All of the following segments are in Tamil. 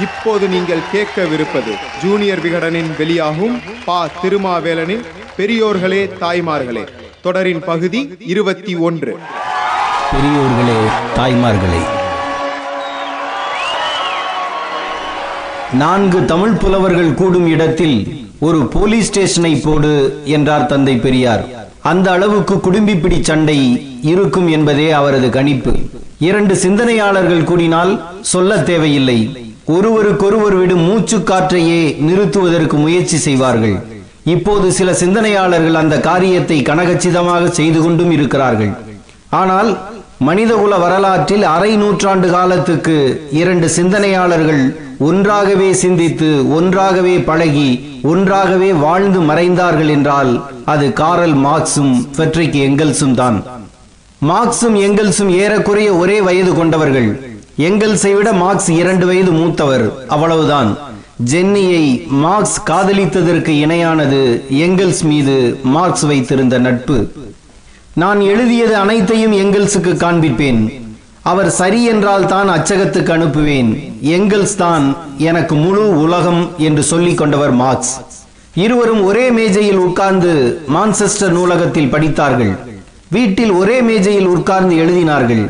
இப்போது நீங்கள் கேட்கவிருப்பது ஜூனியர் விகடனின் வெளியாகும் பா. திருமாவேலனின் பெரியோர்களே தாய்மார்களே தொடரின் பகுதி 21. பெரியோர்களே தாய்மார்களே. 4 தமிழ் புலவர்கள் கூடும் இடத்தில் ஒரு போலீஸ் ஸ்டேஷனை போடு என்றார் தந்தை பெரியார். அந்த அளவுக்கு குடும்பிப்பிடி சண்டை இருக்கும் என்பதே அவரது கணிப்பு. 2 சிந்தனையாளர்கள் கூடினால் சொல்ல தேவையில்லை, ஒருவருக்கொருவர் விடும் மூச்சு காற்றையே நிறுத்துவதற்கு முயற்சி செய்வார்கள். இப்போது சில சிந்தனையாளர்கள் அந்த காரியத்தை கனகச்சிதமாக செய்து கொண்டும் இருக்கிறார்கள். ஆனால் மனிதகுல வரலாற்றில் அரை நூற்றாண்டு காலத்துக்கு 2 சிந்தனையாளர்கள் ஒன்றாகவே சிந்தித்து, ஒன்றாகவே பழகி, ஒன்றாகவே வாழ்ந்து மறைந்தார்கள் என்றால் அது காரல் மார்க்சும் ஃப்ரெட்ரிக் எங்கெல்ஸும் தான். மார்க்சும் எங்கெல்ஸும் ஏறக்குறைய ஒரே வயது கொண்டவர்கள். எங்கெல்ஸை விட மார்க்ஸ் 2 வயது மூத்தவர், அவ்வளவுதான். ஜென்னியை மார்க்ஸ் காதலித்ததற்கு இணையானது எங்கெல்ஸ் மீது மார்க்ஸ் வைத்திருந்த நட்பு. நான் எழுதியது அனைத்தையும் எங்கெல்ஸுக்கு காண்பிப்பேன். அவர் சரி என்றால் தான் அச்சகத்துக்கு அனுப்புவேன். எங்கெல்ஸ் தான் எனக்கு முழு உலகம் என்று சொல்லிக் கொண்டவர் மார்க்ஸ். இருவரும் ஒரே மேஜையில் உட்கார்ந்து மான்செஸ்டர் நூலகத்தில் படித்தார்கள். வீட்டில் ஒரே மேஜையில் உட்கார்ந்து எழுதினார்கள்.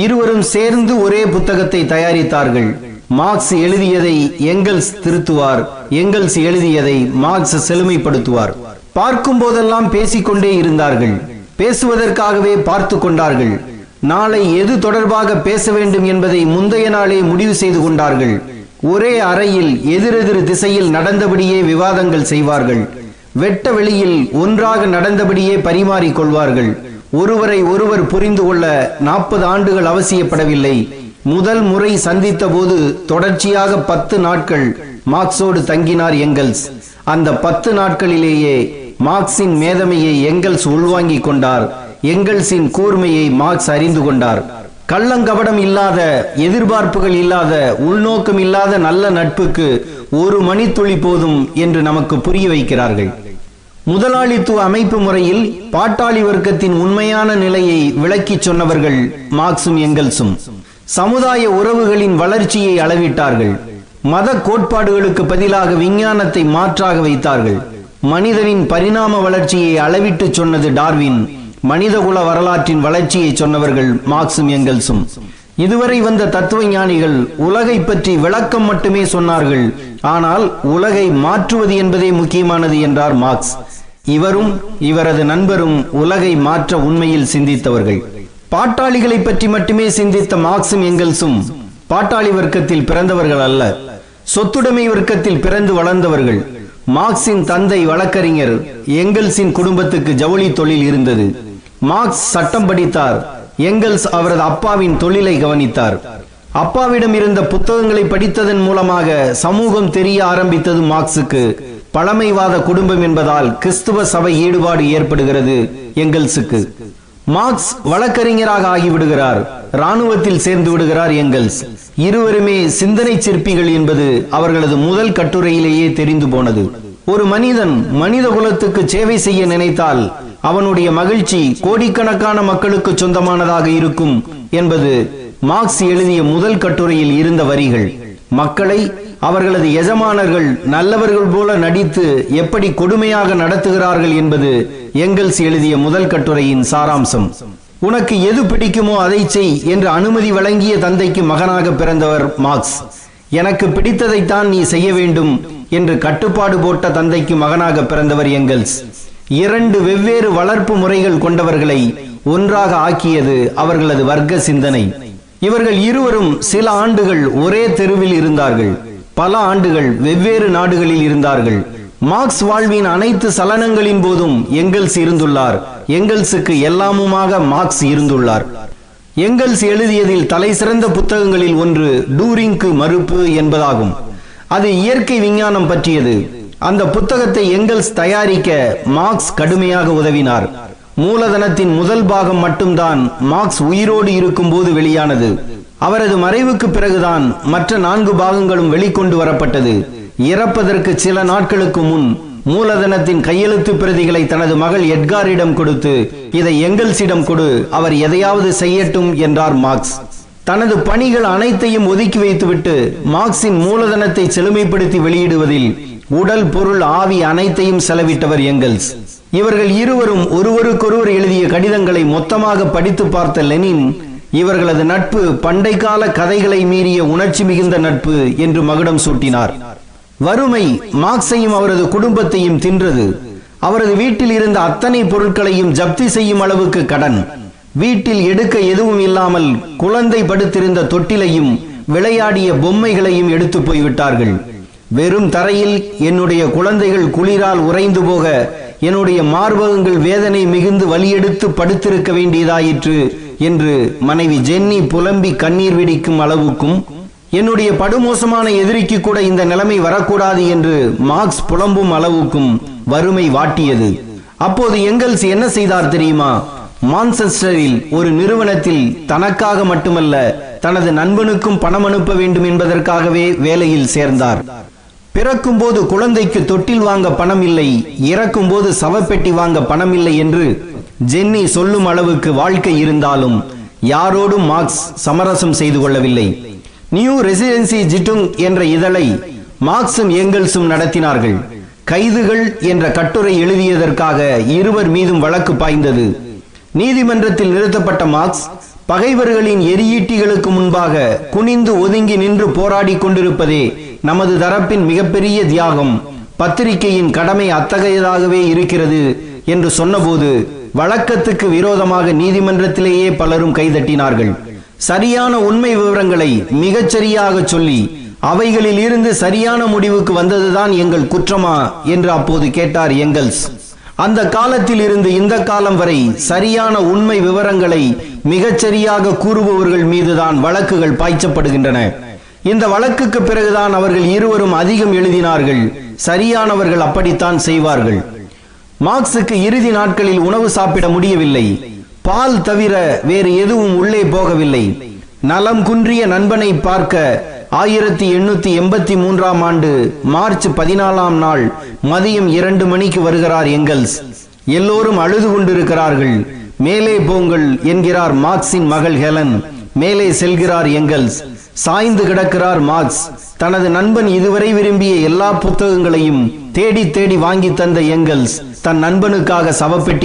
இருவரும் சேர்ந்து ஒரே புத்தகத்தை தயாரித்தார்கள். மார்க்ஸ் எழுதியதை எங்கெல்ஸ் திருத்துவார், எங்கெல்ஸ் எழுதியதை மார்க்ஸ் செழுமைப்படுத்துவார். பார்க்கும் போதெல்லாம் பேசிக்கொண்டே இருந்தார்கள். பேசுவதற்காகவே பார்த்து கொண்டார்கள். நாளை எது தொடர்பாக பேச வேண்டும் என்பதை முந்தைய நாளே முடிவு செய்து கொண்டார்கள். ஒரே அறையில் எதிரெதிர் திசையில் நடந்தபடியே விவாதங்கள் செய்வார்கள். வெட்ட வெளியில் ஒன்றாக நடந்தபடியே பரிமாறிக் கொள்வார்கள். ஒருவரை ஒருவர் புரிந்து கொள்ள 40 ஆண்டுகள் அவசியப்படவில்லை. முதல் முறை சந்தித்த போது தொடர்ச்சியாக 10 நாட்கள் மார்க்ஸோடு தங்கினார் எங்கெல்ஸ். அந்த 10 நாட்களிலேயே மார்க்சின் மேதமையை எங்கெல்ஸ் உள்வாங்கிக் கொண்டார். எங்கெல்ஸின் கூர்மையை மார்க்ஸ் அறிந்து கொண்டார். கள்ளங்கபடம் இல்லாத, எதிர்பார்ப்புகள் இல்லாத, உள்நோக்கம் இல்லாத நல்ல நட்புக்கு 1 மணித்துளி போதும் என்று நமக்கு புரிய வைக்கிறார்கள். முதலாளித்துவ அமைப்பு முறையில் பாட்டாளி வர்க்கத்தின் உண்மையான நிலையை விளக்கிச் சொன்னவர்கள் மார்க்சும் எங்கெல்ஸும். சமுதாய உறவுகளின் வளர்ச்சியை அளவிட்டார்கள். மத கோட்பாடுகளுக்கு பதிலாக விஞ்ஞானத்தை மாற்றாக வைத்தார்கள். மனிதனின் பரிணாம வளர்ச்சியை அளவிட்டு சொன்னது டார்வின். மனிதகுல வரலாற்றின் வளர்ச்சியை சொன்னவர்கள் மார்க்சும் எங்கெல்ஸும். இதுவரை வந்த தத்துவ ஞானிகள் உலகை பற்றி விளக்கம் மட்டுமே சொன்னார்கள். ஆனால் உலகை மாற்றுவது என்பதே முக்கியமானது என்றார் மார்க்ஸ். இவரும் இவரது நண்பரும் உலகை மாற்ற உண்மையில் சிந்தித்தவர்கள். பாட்டாளிகளை பற்றி மட்டுமே சிந்தித்த மார்க்சும் எங்கெல்ஸும் பாட்டாளி வர்க்கத்தில் பிறந்தவர்கள் அல்ல, சொத்துடைமை வர்க்கத்தில் பிறந்து வளர்ந்தவர்கள். மார்க்சின் தந்தை வழக்கறிஞர். எங்கெல்ஸின் குடும்பத்துக்கு ஜவுளி தொழில் இருந்தது. மார்க்ஸ் சட்டம் படித்தார். எங்கெல்ஸ் அவரது அப்பாவின் தொழிலை கவனித்தார். அப்பாவிடம் இருந்த புத்தகங்களை படித்ததன் மூலமாக சமூகம் தெரிய ஆரம்பித்தது மார்க்சுக்கு. பழமைவாத குடும்பம் என்பதால் கிறிஸ்துவ சபை ஈடுபாடு ஏற்படுகிறது எங்கெல்ஸுக்கு. மார்க்ஸ் வழக்கறிஞராக ஆகிவிடுகிறார். இராணுவத்தில் சேர்ந்து விடுகிறார் எங்கெல்ஸ். இருவருமே சிந்தனை சிற்பிகள் என்பது அவர்களது முதல் கட்டுரையிலேயே தெரிந்து போனது. ஒரு மனிதன் மனித குலத்துக்கு சேவை செய்ய நினைத்தால் அவனுடைய மகிழ்ச்சி கோடிக்கணக்கான மக்களுக்கு சொந்தமானதாக இருக்கும் என்பது மார்க்ஸ் எழுதிய முதல் கட்டுரையில் இருந்த வரிகள். மக்களை அவர்களது எஜமானர்கள் நல்லவர்கள் போல நடித்து எப்படி கொடுமையாக நடத்துகிறார்கள் என்பது எங்கெல்ஸ் எழுதிய முதல் கட்டுரையின் சாராம்சம். உனக்கு எது பிடிக்குமோ அதை செய் என்று அனுமதி வழங்கிய தந்தைக்கு மகனாக பிறந்தவர் மார்க்ஸ். எனக்கு பிடித்ததைத்தான் நீ செய்ய வேண்டும் என்று கட்டுப்பாடு போட்ட தந்தைக்கு மகனாக பிறந்தவர் எங்கெல்ஸ். 2 வெவ்வேறு வளர்ப்பு முறைகள் கொண்டவர்களை ஒன்றாக ஆக்கியது அவர்களது வர்க்க சிந்தனை. இவர்கள் இருவரும் சில ஆண்டுகள் ஒரே தெருவில் இருந்தார்கள். பல ஆண்டுகள் வெவ்வேறு நாடுகளில் இருந்தார்கள். மார்க்ஸ் வாழ்வின் அனைத்து சலனங்களின் போதும் எங்கெல்ஸ் இருந்துள்ளார். எங்கெல்ஸுக்கு எல்லாமுமாக மார்க்ஸ் இருந்துள்ளார். எங்கெல்ஸ் எழுதியதில் தலை சிறந்த புத்தகங்களில் ஒன்று டூரிங்க்கு மறுப்பு என்பதாகும். அது இயற்கை விஞ்ஞானம் பற்றியது. அந்த புத்தகத்தை எங்கெல்ஸ் தயாரிக்க மார்க்ஸ் கடுமையாக உதவினார். மூலதனத்தின் முதல் பாகம் மட்டும்தான் மார்க்ஸ் உயிரோடு இருக்கும் போது வெளியானது. அவரது மறைவுக்கு பிறகுதான் மற்ற 4 பாகங்களும் வெளிக்கொண்டு வரப்பட்டது. இறப்பதற்கு சில நாட்களுக்கு முன் மூலதனத்தின் கையெழுத்து பிரதிகளை தனது மகள் எட்காரிடம் கொடுத்து, இதை எங்கெல்ஸிடம் கொடு, அவர் எதையாவது செய்யட்டும் என்றார் மார்க்ஸ். தனது பணிகள் அனைத்தையும் ஒதுக்கி வைத்துவிட்டு மார்க்சின் மூலதனத்தை செழுமைப்படுத்தி வெளியிடுவதில் உடல் பொருள் ஆவி அனைத்தையும் செலவிட்டவர் எங்கெல்ஸ். இவர்கள் இருவரும் ஒருவருக்கொருவர் எழுதிய கடிதங்களை மொத்தமாக படித்து பார்த்த லெனின் இவர்களது நட்பு பண்டை கால கதைகளை மீறிய உணர்ச்சி மிகுந்த நட்பு என்று மகுடம் சூட்டினார். வறுமை மார்க்சையும் அவரது குடும்பத்தையும் தின்றது. அவரது வீட்டில் இருந்த அத்தனை பொருட்களையும் ஜப்தி செய்யும் அளவுக்கு கடன். வீட்டில் எடுக்க எதுவும் இல்லாமல் குழந்தை படுத்திருந்த தொட்டிலையும் விளையாடிய பொம்மைகளையும் எடுத்து போய்விட்டார்கள். வெறும் தரையில் என்னுடைய குழந்தைகள் குளிரால் உறைந்து போக என்னுடைய மார்பகங்கள் வேதனை மிகுந்து வலியெடுத்து படுத்திருக்க வேண்டியதாயிற்று என்று மனைவி ஜென்னி புலம்பி கண்ணீர் விடிக்கும் அளவுக்கும், என்னுடைய படுமோசமான எதிரிக்கு கூட இந்த நிலைமை வரக்கூடாது என்று மார்க்ஸ் புலம்பும் அளவுக்கும் வறுமை வாட்டியது. அப்போது எங்கெல்ஸ் என்ன செய்தார் தெரியுமா? மான்செஸ்டரில் ஒரு நிறுவனத்தில் தனக்காக மட்டுமல்ல தனது நண்பனுக்கும் பணம் அனுப்ப வேண்டும் என்பதற்காகவே வேலையில் சேர்ந்தார். பிறக்கும் போது குழந்தைக்கு தொட்டில் வாங்க பணம் இல்லை, இறக்கும் போது சவப்பெட்டி வாங்க பணம் இல்லை என்று ஜென்னி சொல்லும் அளவுக்கு வாழ்க்கை இருந்தாலும் யாரோடும் மார்க்ஸ் சமரசம் செய்து கொள்ளவில்லை. நியூ ரெசிடென்சி ஜிட்டுங் என்ற இதழை மார்க்சும் எங்கெல்ஸும் நடத்தினார்கள். கைதுகள் என்ற கட்டுரை எழுதியதற்காக இருவர் மீதும் வழக்கு பாய்ந்தது. நீதிமன்றத்தில் நிறுத்தப்பட்ட மார்க்ஸ் பகைவர்களின் எரியீட்டிகளுக்கு முன்பாக குனிந்து ஒதுங்கி நின்று போராடி கொண்டிருப்பதே நமது தரப்பின் மிகப்பெரிய தியாகம், பத்திரிகையின் கடமை அத்தகையதாகவே இருக்கிறது என்று சொன்னபோது வழக்கத்துக்கு விரோதமாக நீதிமன்றத்திலேயே பலரும் கைதட்டினார்கள். சரியான உண்மை விவரங்களை மிகச்சரியாக சொல்லி அவைகளில் இருந்து சரியான முடிவுக்கு வந்ததுதான் எங்கள் குற்றமா என்று அப்போது கேட்டார் எங்கெல்ஸ். அந்த காலத்தில் இருந்து இந்த காலம் வரை சரியான உண்மை விவரங்களை மிகச்சரியாக கூறுபவர்கள் மீதுதான் வழக்குகள் பாய்ச்சப்படுகின்றன. இந்த வழக்குக்கு பிறகுதான் அவர்கள் இருவரும் அதிகம் எழுதினார்கள். சரியானவர்கள் அப்படித்தான் செய்வார்கள். மார்க்சுக்கு இறுதி நாட்களில் உணவு சாப்பிட முடியவில்லை. பால் தவிர வேறு எதுவும் உள்ளே போகவில்லை. நலம் குன்றிய நண்பனை பார்க்க 1883 ஆண்டு மார்ச் 14 நாள் மதியம் 2 மணிக்கு வருகிறார் எங்கெல்ஸ். எல்லோரும் அழுது கொண்டிருக்கிறார்கள். மேலே போங்கள் என்கிறார் மார்க்சின் மகள் ஹெலன். மேலே செல்கிறார் எங்கெல்ஸ். சாய்ந்து கிடக்கிறார் மார்க்ஸ். தனது நண்பன் இதுவரை விரும்பிய எல்லா புத்தகங்களையும் தேடி தேடி வாங்கி தந்த எங்கெல்ஸ் தன் நண்பனுக்காக சவப்பெட்டி